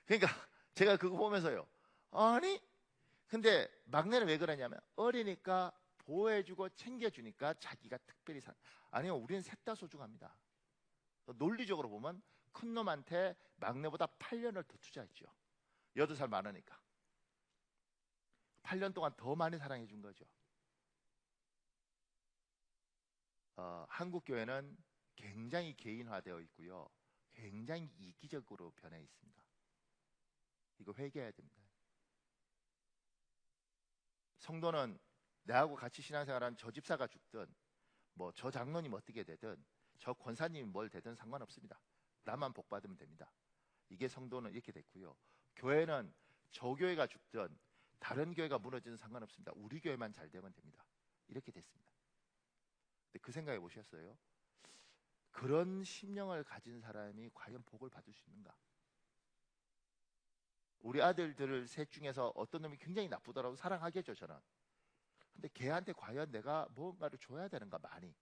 그러니까 제가 그거 보면서요. 아니 근데 막내는 왜 그러냐면 어리니까 보호해주고 챙겨주니까 자기가 특별히 아니요, 우리는 셋 다 소중합니다. 논리적으로 보면 큰 놈한테 막내보다 8년을 더 투자했죠. 8살 많으니까 8년 동안 더 많이 사랑해 준 거죠. 한국 교회는 굉장히 개인화되어 있고요. 굉장히 이기적으로 변해 있습니다. 이거 회개해야 됩니다. 성도는 나하고 같이 신앙생활한 저 집사가 죽든 뭐 저 장로님 어떻게 되든 저 권사님이 뭘 되든 상관없습니다. 나만 복 받으면 됩니다. 이게 성도는 이렇게 됐고요. 교회는 저 교회가 죽든 다른 교회가 무너지든 상관없습니다. 우리 교회만 잘 되면 됩니다. 이렇게 됐습니다. 근데 그 생각해 보셨어요? 그런 심령을 가진 사람이 과연 복을 받을 수 있는가? 우리 아들들 셋 중에서 어떤 놈이 굉장히 나쁘더라도 사랑하겠죠, 저는. 근데 걔한테 과연 내가 무언가를 줘야 되는가, 많이.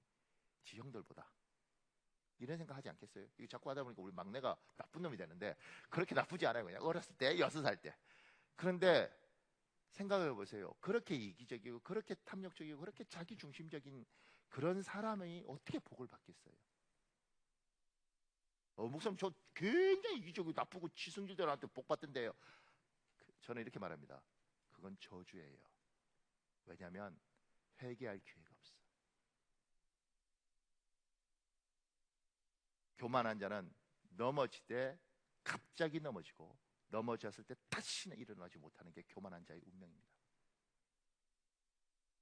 지 형들보다. 이런 생각 하지 않겠어요? 이거 자꾸 하다 보니까 우리 막내가 나쁜 놈이 되는데 그렇게 나쁘지 않아요. 그냥 어렸을 때, 6살 때. 그런데 생각해 보세요. 그렇게 이기적이고 그렇게 탐욕적이고 그렇게 자기중심적인 그런 사람이 어떻게 복을 받겠어요? 목사님 저 굉장히 이기적이고 나쁘고 지성질들한테 복 받던데요. 저는 이렇게 말합니다. 그건 저주예요. 왜냐하면 회개할 기회가 없어. 교만한 자는 넘어지되 갑자기 넘어지고 넘어졌을 때 다시는 일어나지 못하는 게 교만한 자의 운명입니다.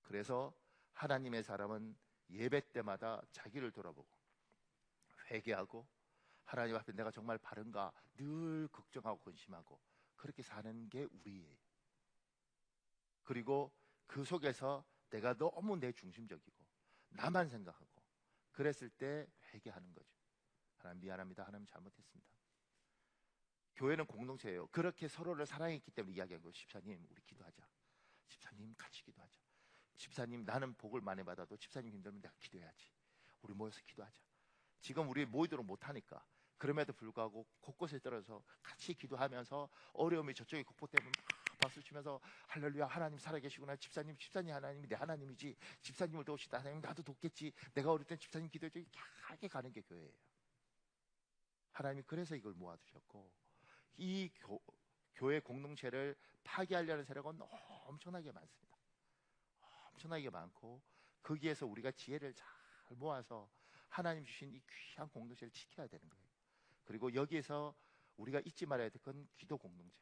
그래서 하나님의 사람은 예배 때마다 자기를 돌아보고 회개하고 하나님 앞에 내가 정말 바른가 늘 걱정하고 근심하고 그렇게 사는 게 우리예요. 그리고 그 속에서 내가 너무 내 중심적이고 나만 생각하고 그랬을 때 회개하는 거죠. 하나님 미안합니다. 하나님 잘못했습니다. 교회는 공동체예요. 그렇게 서로를 사랑했기 때문에 이야기한 거예요. 집사님 우리 기도하자. 집사님 같이 기도하자. 집사님 나는 복을 많이 받아도 집사님 힘들면 내가 기도해야지. 우리 모여서 기도하자. 지금 우리 모이도록 못하니까 그럼에도 불구하고 곳곳에 떨어져서 같이 기도하면서 어려움이 저쪽에 극복되면 막 박수치면서 할렐루야 하나님 살아계시구나. 집사님 하나님이 내 하나님이지. 집사님을 도우시다. 하나님 나도 돕겠지. 내가 어릴 땐 집사님 기도해줘. 이렇게 가는 게 교회예요. 하나님이 그래서 이걸 모아두셨고 이 교회 공동체를 파괴하려는 세력은 엄청나게 많습니다. 엄청나게 많고 거기에서 우리가 지혜를 잘 모아서 하나님 주신 이 귀한 공동체를 지켜야 되는 거예요. 그리고 여기에서 우리가 잊지 말아야 될 건 기도 공동체.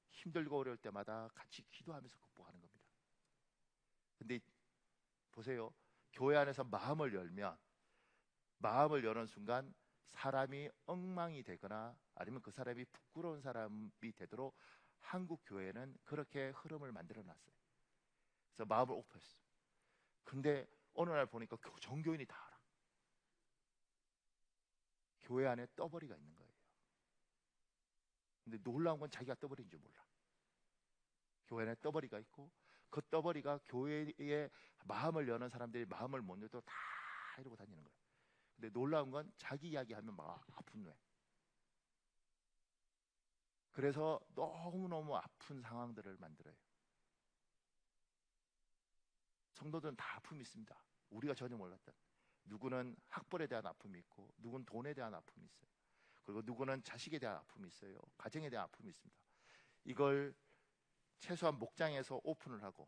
힘들고 어려울 때마다 같이 기도하면서 극복하는 겁니다. 근데 보세요. 교회 안에서 마음을 여는 순간 사람이 엉망이 되거나 아니면 그 사람이 부끄러운 사람이 되도록 한국 교회는 그렇게 흐름을 만들어 놨어요. 그래서 마음을 오픈했어. 근데 어느 날 보니까 전교인이 다 알아. 교회 안에 떠버리가 있는 거예요. 근데 놀라운 건 자기가 떠버린 줄 몰라. 교회 안에 떠버리가 있고 그 떠버리가 교회에 마음을 여는 사람들이 마음을 못 열도 다 이러고 다니는 거예요. 근데 놀라운 건 자기 이야기하면 막 아픈 뇌. 그래서 너무너무 아픈 상황들을 만들어요. 성도들은 다 아픔이 있습니다. 우리가 전혀 몰랐던. 누구는 학벌에 대한 아픔이 있고 누구는 돈에 대한 아픔이 있어요. 그리고 누구는 자식에 대한 아픔이 있어요. 가정에 대한 아픔이 있습니다. 이걸 최소한 목장에서 오픈을 하고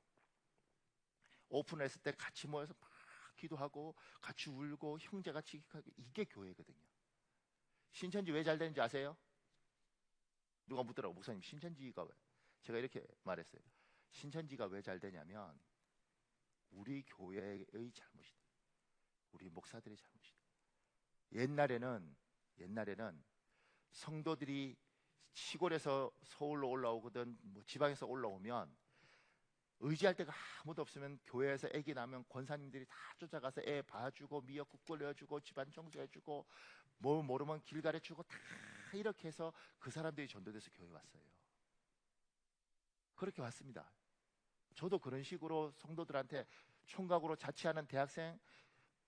오픈을 했을 때 같이 모여서 막 기도하고 같이 울고 형제같이 하고 이게 교회거든요. 신천지 왜 잘 되는지 아세요? 누가 묻더라고. 목사님 신천지가 왜? 제가 이렇게 말했어요. 신천지가 왜 잘 되냐면 우리 교회의 잘못이다. 우리 목사들의 잘못이다. 옛날에는 성도들이 시골에서 서울로 올라오거든 뭐 지방에서 올라오면 의지할 데가 아무도 없으면 교회에서 애기 나면 권사님들이 다 쫓아가서 애 봐주고 미역국 끓여주고 집안 청소해주고 뭐 모르면 길 가르쳐주고 다 이렇게 해서 그 사람들이 전도돼서 교회에 왔어요. 그렇게 왔습니다. 저도 그런 식으로 성도들한테 총각으로 자취하는 대학생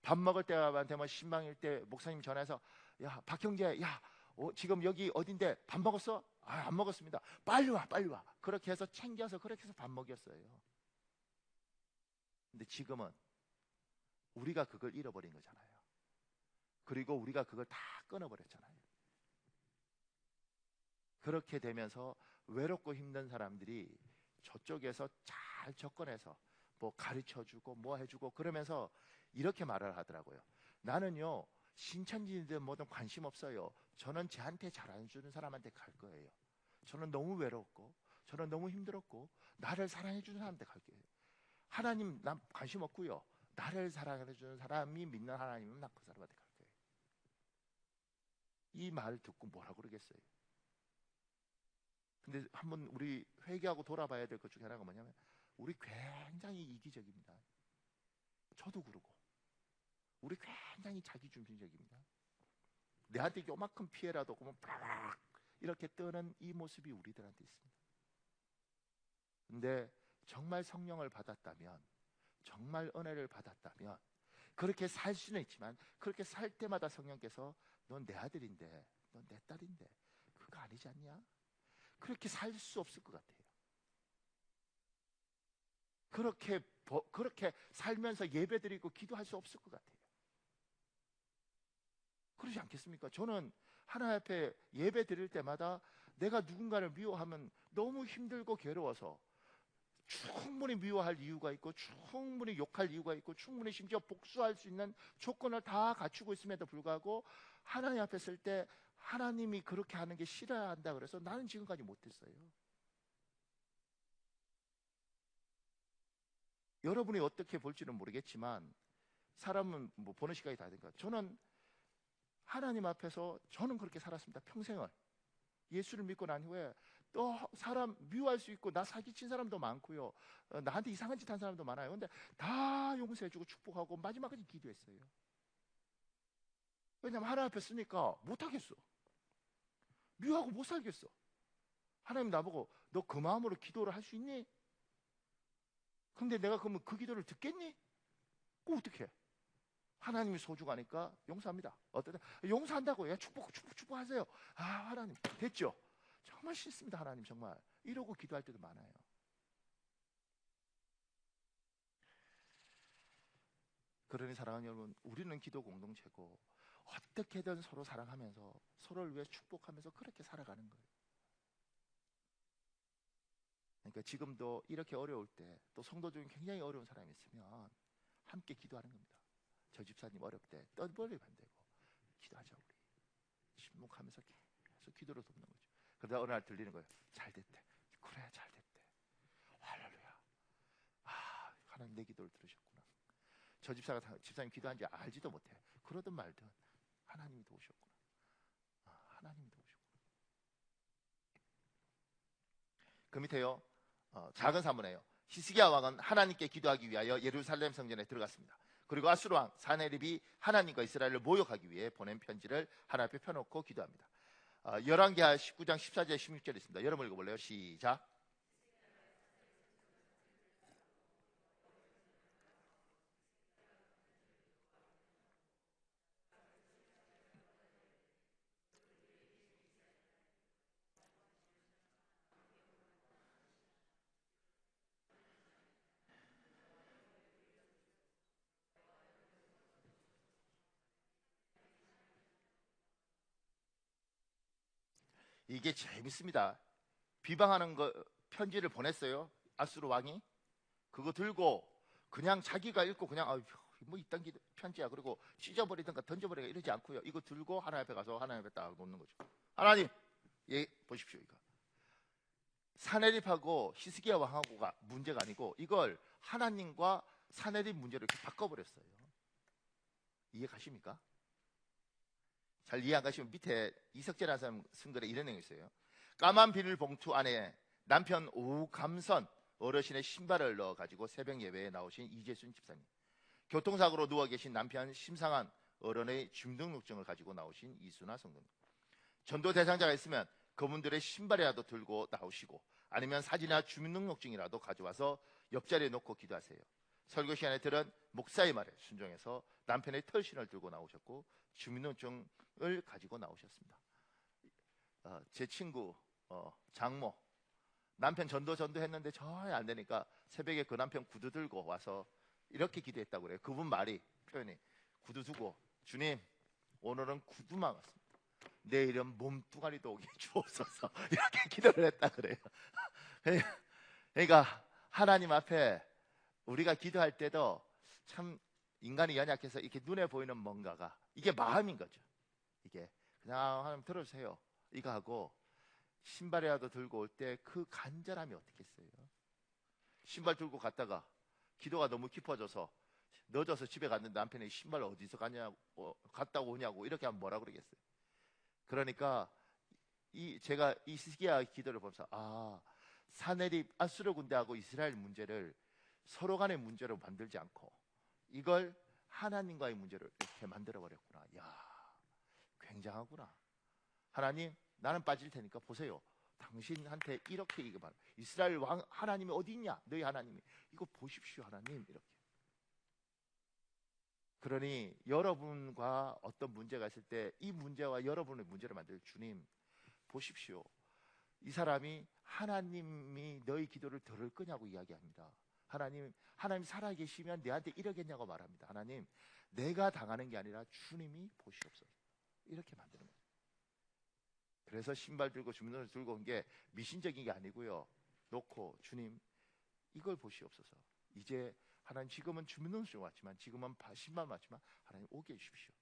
밥 먹을 때가 되면 신방일 때 목사님 전화해서 야 박형제 야 지금 여기 어딘데 밥 먹었어? 아, 안 먹었습니다. 빨리 와 빨리 와. 그렇게 해서 챙겨서 그렇게 해서 밥 먹였어요. 근데 지금은 우리가 그걸 잃어버린 거잖아요. 그리고 우리가 그걸 다 끊어버렸잖아요. 그렇게 되면서 외롭고 힘든 사람들이 저쪽에서 잘 접근해서 뭐 가르쳐주고 뭐 해주고 그러면서 이렇게 말을 하더라고요. 나는요 신천지든 뭐든 관심 없어요. 저는 저한테 잘 안 주는 사람한테 갈 거예요. 저는 너무 외롭고 저는 너무 힘들었고 나를 사랑해 주는 사람한테 갈 거예요. 하나님 난 관심 없고요. 나를 사랑해 주는 사람이 믿는 하나님은 난 그 사람한테 갈 거예요. 이 말을 듣고 뭐라 그러겠어요. 근데 한번 우리 회개하고 돌아봐야 될 것 중에 하나가 뭐냐면 우리 굉장히 이기적입니다. 저도 그러고 우리 굉장히 자기중심적입니다. 내한테 요만큼 피해라도 그러면 빡 이렇게 뜨는 이 모습이 우리들한테 있습니다. 근데 정말 성령을 받았다면 정말 은혜를 받았다면 그렇게 살 수는 있지만 그렇게 살 때마다 성령께서 넌 내 아들인데 넌 내 딸인데 그거 아니지 않냐? 그렇게 살 수 없을 것 같아요. 그렇게 살면서 예배드리고 기도할 수 없을 것 같아요. 그러지 않겠습니까? 저는 하나님 앞에 예배 드릴 때마다 내가 누군가를 미워하면 너무 힘들고 괴로워서 충분히 미워할 이유가 있고 충분히 욕할 이유가 있고 충분히 심지어 복수할 수 있는 조건을 다 갖추고 있음에도 불구하고 하나님 앞에 설 때 하나님이 그렇게 하는 게 싫어야 한다 그래서 나는 지금까지 못했어요. 여러분이 어떻게 볼지는 모르겠지만 사람은 뭐 보는 시각이 다 되니까 저는 하나님 앞에서 저는 그렇게 살았습니다. 평생을. 예수를 믿고 난 후에 또 사람 미워할 수 있고 나 사기친 사람도 많고요. 나한테 이상한 짓 한 사람도 많아요. 근데 다 용서해주고 축복하고 마지막까지 기도했어요. 왜냐하면 하나님 앞에 쓰니까 못하겠어. 미워하고 못 살겠어. 하나님 나보고 너 그 마음으로 기도를 할 수 있니? 근데 내가 그러면 그 기도를 듣겠니? 그거 어떻게 해? 하나님이 소중하니까 용서합니다. 어떤 용서한다고 요 축복하세요. 아 하나님 됐죠? 정말 싫습니다. 하나님 정말 이러고 기도할 때도 많아요. 그러니 사랑하는 여러분, 우리는 기도 공동체고 어떻게든 서로 사랑하면서 서로를 위해 축복하면서 그렇게 살아가는 거예요. 그러니까 지금도 이렇게 어려울 때 또 성도 중에 굉장히 어려운 사람이 있으면 함께 기도하는 겁니다. 저 집사님 어렵 때 떠벌리면 안 되고 기도하자 우리. 침묵하면서 계속 기도로 돕는 거죠. 그러다 어느 날 들리는 거예요. 잘 됐대. 그래 잘 됐대. 할렐루야. 아 하나님 내 기도를 들으셨구나. 저 집사님 기도한지 알지도 못해. 그러든 말든 하나님이 도우셨구나. 하나님이 도우셨구나. 그 밑에요. 작은 사문이에요. 히스기야 왕은 하나님께 기도하기 위하여 예루살렘 성전에 들어갔습니다. 그리고 아수르 왕 사네립이 하나님과 이스라엘을 모욕하기 위해 보낸 편지를 하나님 앞에 펴놓고 기도합니다. 열왕기하 19장 14절 16절 있습니다. 여러분 읽어볼래요? 시작. 이게 재밌습니다. 비방하는 거 편지를 보냈어요. 아수르 왕이 그거 들고 그냥 자기가 읽고 그냥 뭐 이딴 편지야 그리고 찢어버리든가 던져버리든가 이러지 않고요. 이거 들고 하나님 앞에 가서 하나님 앞에 딱 놓는 거죠. 하나님, 예 보십시오. 이거 사네립하고 히스기야 왕하고가 문제가 아니고 이걸 하나님과 사네립 문제로 이렇게 바꿔버렸어요. 이해 가십니까? 잘 이해 안 가시면 밑에 이석재라는 사람 쓴 글에 이런 내용이 있어요. 까만 비닐 봉투 안에 남편 오감선 어르신의 신발을 넣어가지고 새벽 예배에 나오신 이재순 집사님, 교통사고로 누워 계신 남편 심상한 어른의 주민등록증을 가지고 나오신 이순아 성도님, 전도 대상자가 있으면 그분들의 신발이라도 들고 나오시고 아니면 사진이나 주민등록증이라도 가져와서 옆자리에 놓고 기도하세요. 설교 시간에 들은 목사의 말에 순종해서 남편의 털신을 들고 나오셨고 주민등록증을 가지고 나오셨습니다. 제 친구 장모 남편 전도했는데 전혀 안 되니까 새벽에 그 남편 구두 들고 와서 이렇게 기도했다고 그래요. 그분 말이 표현이 구두 두고 주님 오늘은 구두만 왔습니다. 내일은 몸뚱아리도 오게 주옵소서. 이렇게 기도를 했다 그래요. 그러니까 하나님 앞에 우리가 기도할 때도 참 인간이 연약해서 이렇게 눈에 보이는 뭔가가, 이게 마음인 거죠. 이게 그냥 하나님 들어주세요 이거 하고, 신발이라도 들고 올 때 그 간절함이 어떻겠어요? 신발 들고 갔다가 기도가 너무 깊어져서 늦어서 집에 갔는데 남편이 신발 어디서 가냐고, 갔다 오냐고 이렇게 하면 뭐라 그러겠어요? 그러니까 제가 이 시기야 기도를 보면서, 사내립 아수르 군대하고 이스라엘 문제를 서로 간의 문제로 만들지 않고 이걸 하나님과의 문제로 이렇게 만들어 버렸구나. 야, 굉장하구나. 하나님, 나는 빠질 테니까 보세요. 당신한테 이렇게 얘기만, 이스라엘 왕 하나님이 어디 있냐? 너희 하나님이 이거 보십시오 하나님. 이렇게. 그러니 여러분과 어떤 문제가 있을 때 이 문제와 여러분의 문제를 만들 주님 보십시오. 이 사람이 하나님이 너희 기도를 들을 거냐고 이야기합니다. 하나님 살아계시면 내한테 이러겠냐고 말합니다. 하나님, 내가 당하는 게 아니라 주님이 보시옵소서. 이렇게 만드는 거예요. 그래서 신발 들고 주민을 들고 온 게 미신적인 게 아니고요. 놓고 주님 이걸 보시옵소서. 이제 하나님 지금은 주민을 좀 왔지만, 지금은 신발 왔지만 하나님 오게 해주십시오.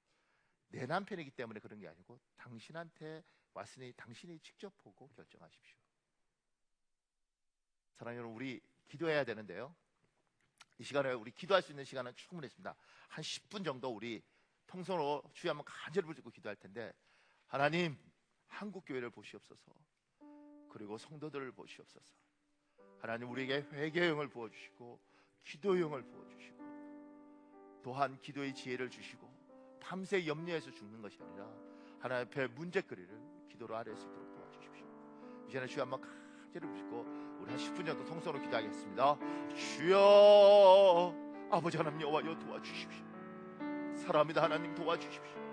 내 남편이기 때문에 그런 게 아니고 당신한테 왔으니 당신이 직접 보고 결정하십시오. 사랑하는 여러분, 우리 기도해야 되는데요. 이 시간에 우리 기도할 수 있는 시간은 충분했습니다. 한 10분 정도 우리 통성으로 주여 한번 간절히 붙들고 기도할 텐데, 하나님 한국교회를 보시옵소서. 그리고 성도들을 보시옵소서. 하나님 우리에게 회개의 영을 부어주시고 기도의 영을 부어주시고, 또한 기도의 지혜를 주시고 밤새 염려해서 죽는 것이 아니라 하나님 앞에 문제거리를 기도로 아뢰 수 있도록 도와주십시오. 이제는 주여 한번 간절히 부시고 우리 한 10분 정도 통성으로 기도하겠습니다. 주여, 아버지 하나님 여호와여 도와주십시오. 사랑합니다. 하나님 도와주십시오.